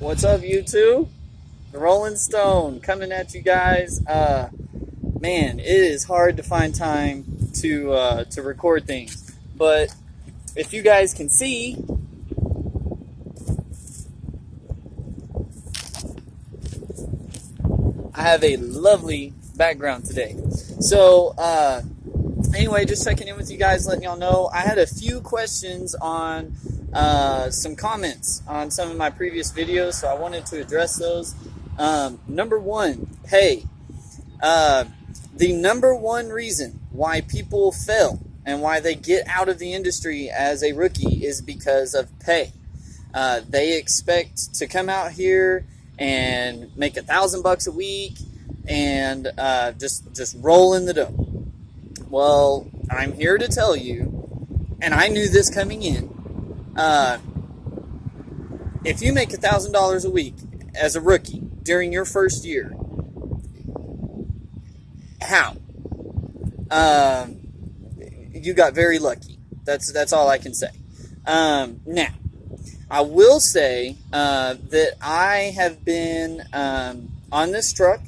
What's up, YouTube? The Rolling Stone coming at you guys. Man, it is hard to find time to record things, but if you guys can see, I have a lovely background today. So, anyway, just checking in with you guys, letting y'all know I had a few questions on some comments on some of my previous videos, so I wanted to address those. Number one, pay. The number one reason why people fail and why they get out of the industry as a rookie is because of pay. They expect to come out here and make $1,000 a week and just roll in the dough. Well, I'm here to tell you, and I knew this coming in, if you make $1,000 a week as a rookie during your first year, how? You got very lucky. That's all I can say. Now, I will say that I have been on this truck,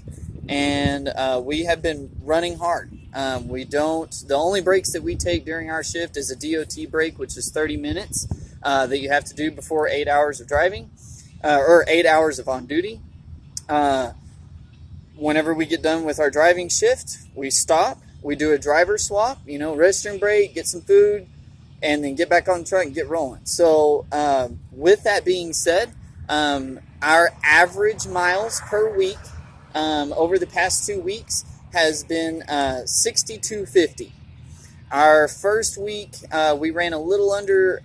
and we have been running hard. The only breaks that we take during our shift is a DOT break, which is 30 minutes that you have to do before 8 hours of driving, or 8 hours of on duty. Whenever we get done with our driving shift, we stop, we do a driver swap, restroom break, get some food, and then get back on the truck and get rolling. So with that being said, our average miles per week over the past 2 weeks has been 6,250. Our first week, we ran a little under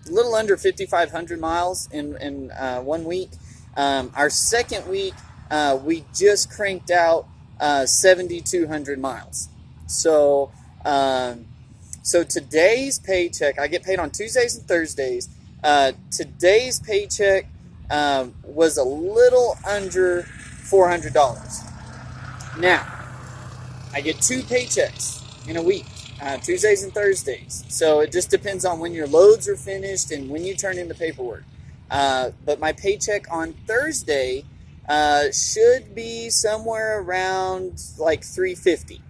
5,500 miles in 1 week. Our second week, we just cranked out 7,200 miles. So today's paycheck, I get paid on Tuesdays and Thursdays. Today's paycheck was a little under $400. Now, I get 2 paychecks in a week, Tuesdays and Thursdays. So it just depends on when your loads are finished and when you turn in the paperwork. But my paycheck on Thursday should be somewhere around like $350.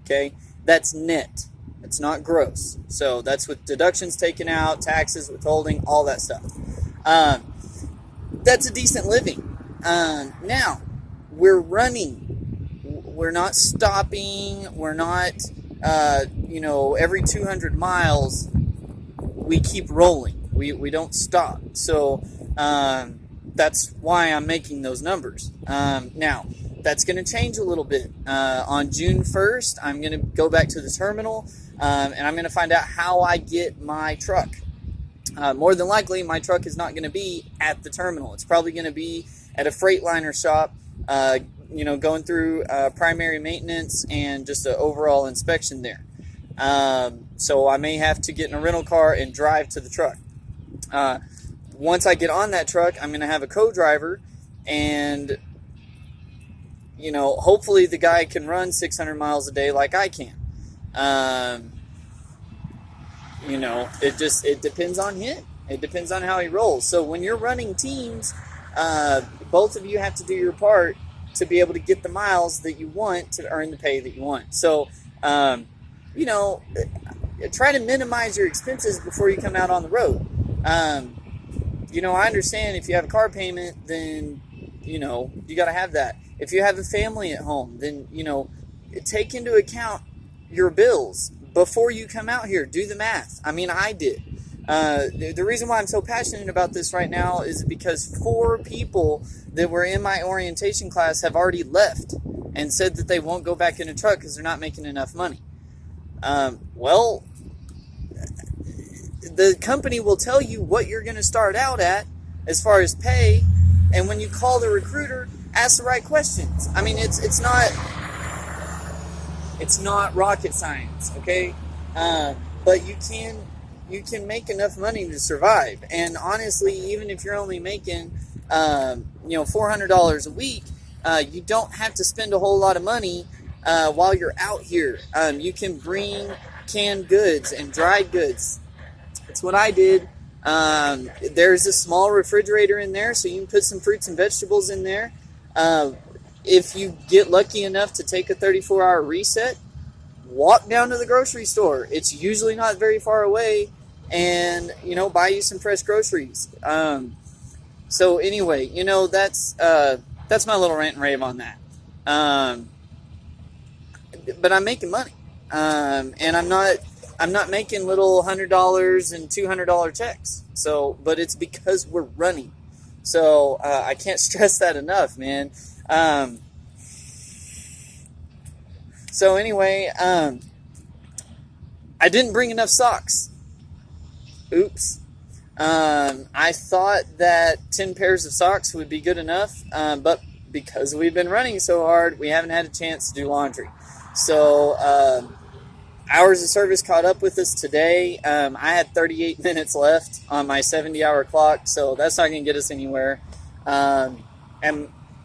Okay, that's net. It's not gross. So that's with deductions taken out, taxes, withholding, all that stuff. That's a decent living. Now, we're running. We're not stopping. We're not, every 200 miles, we keep rolling. We don't stop. So that's why I'm making those numbers. Now, that's going to change a little bit. On June 1st, I'm going to go back to the terminal, and I'm going to find out how I get my truck. More than likely, my truck is not going to be at the terminal. It's probably going to be at a Freightliner shop, going through primary maintenance and just an overall inspection there. So I may have to get in a rental car and drive to the truck. Once I get on that truck, I'm going to have a co-driver, and hopefully the guy can run 600 miles a day like I can. It depends on him. It depends on how he rolls. So when you're running teams, both of you have to do your part to be able to get the miles that you want to earn the pay that you want. So, try to minimize your expenses before you come out on the road. I understand if you have a car payment, then, you got to have that. If you have a family at home, then, take into account your bills before you come out here. Do the math. I mean, I did. The reason why I'm so passionate about this right now is because 4 people that were in my orientation class have already left and said that they won't go back in a truck because they're not making enough money. The company will tell you what you're going to start out at as far as pay, and when you call the recruiter, ask the right questions. I mean, it's not rocket science, okay? But you can make enough money to survive. And honestly, even if you're only making $400 a week, you don't have to spend a whole lot of money while you're out here. You can bring canned goods and dried goods. It's what I did There's a small refrigerator in there, so you can put some fruits and vegetables in there. If you get lucky enough to take a 34-hour reset, walk down to the grocery store. It's usually not very far away, and buy you some fresh groceries. So anyway, that's my little rant and rave on that. But I'm making money, and I'm not making little $100 and $200 checks. So, but it's because we're running. So I can't stress that enough, man. So anyway, I didn't bring enough socks. Oops. I thought that 10 pairs of socks would be good enough, but because we've been running so hard, we haven't had a chance to do laundry. So hours of service caught up with us today. I had 38 minutes left on my 70-hour clock, so that's not going to get us anywhere. And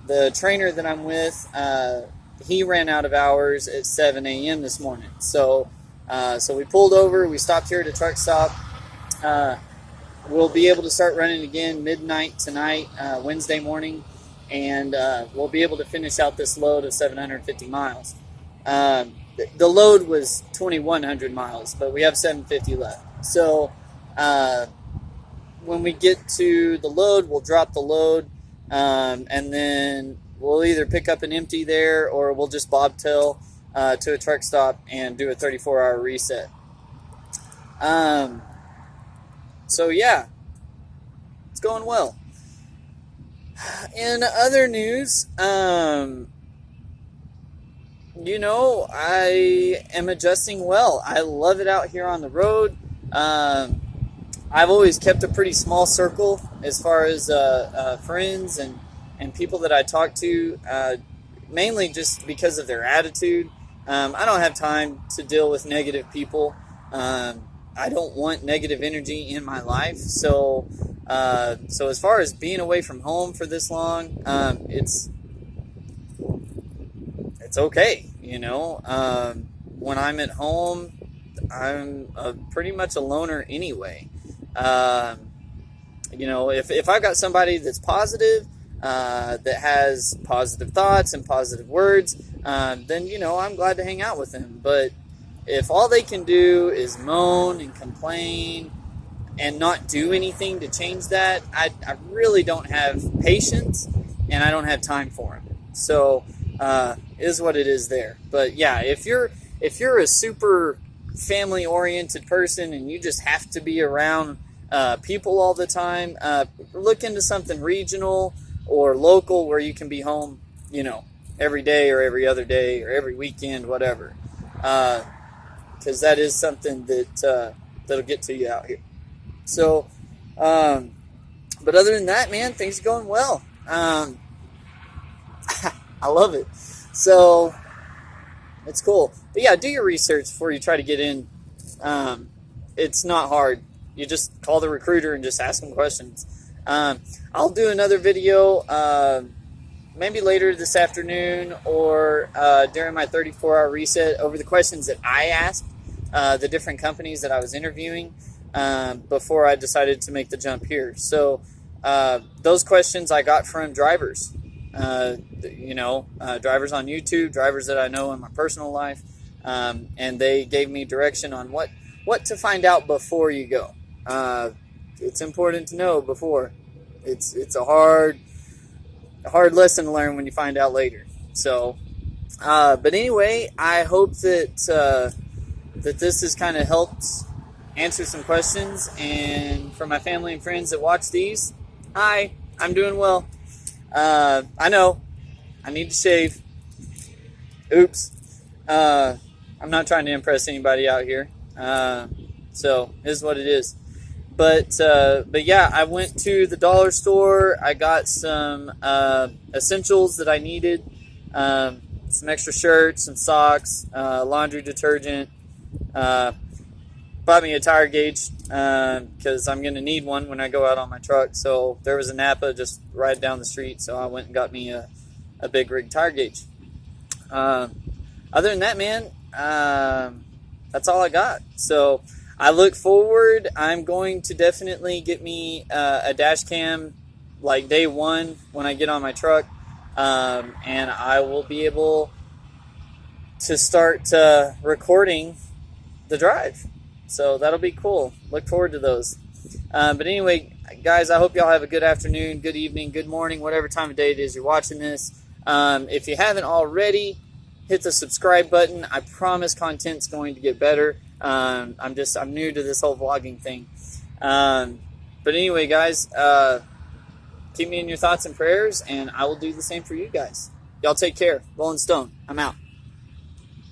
the trainer that I'm with, he ran out of hours at 7 a.m. this morning. So we pulled over. We stopped here at a truck stop. We'll be able to start running again midnight tonight, Wednesday morning, and we'll be able to finish out this load of 750 miles. The load was 2,100 miles, but we have 750 left. So when we get to the load, we'll drop the load, and then we'll either pick up an empty there, or we'll just bobtail to a truck stop and do a 34-hour reset. So yeah, it's going well. In other news, I am adjusting well. I love it out here on the road. I've always kept a pretty small circle as far as friends and people that I talk to, mainly just because of their attitude. I don't have time to deal with negative people. I don't want negative energy in my life. So as far as being away from home for this long, it's okay. When I'm at home, I'm pretty much a loner anyway. If I've got somebody that's positive, that has positive thoughts and positive words, then, I'm glad to hang out with them. But if all they can do is moan and complain and not do anything to change that, I really don't have patience, and I don't have time for them. So, is what it is there. But yeah, if you're a super family-oriented person and you just have to be around people all the time, look into something regional or local where you can be home, every day or every other day or every weekend, whatever. Because that is something that'll get to you out here. So, but other than that, man, things are going well. I love it. So, it's cool. But yeah, do your research before you try to get in. It's not hard. You just call the recruiter and just ask them questions. I'll do another video maybe later this afternoon or during my 34-hour reset over the questions that I asked the different companies that I was interviewing before I decided to make the jump here. So those questions I got from drivers, drivers on YouTube, drivers that I know in my personal life, and they gave me direction on what to find out before you go. It's important to know before. It's a hard lesson to learn when you find out later. So, but anyway, I hope that this has kind of helped answer some questions. And for my family and friends that watch these, hi, I'm doing well. I know I need to shave. Oops. I'm not trying to impress anybody out here. So it is what it is. But yeah, I went to the dollar store. I got some essentials that I needed. Some extra shirts, some socks, laundry detergent. Bought me a tire gauge because I'm going to need one when I go out on my truck. So there was a Napa just right down the street. So I went and got me a big rig tire gauge. Other than that, man, that's all I got. So I look forward. I'm going to definitely get me a dash cam like day one when I get on my truck, and I will be able to start recording the drive. So that'll be cool. Look forward to those. But anyway, guys, I hope y'all have a good afternoon, good evening, good morning, whatever time of day it is you're watching this. If you haven't already, hit the subscribe button. I promise content's going to get better. I'm new to this whole vlogging thing. But anyway, guys, keep me in your thoughts and prayers, and I will do the same for you guys. Y'all take care. Rolling Stone, I'm out.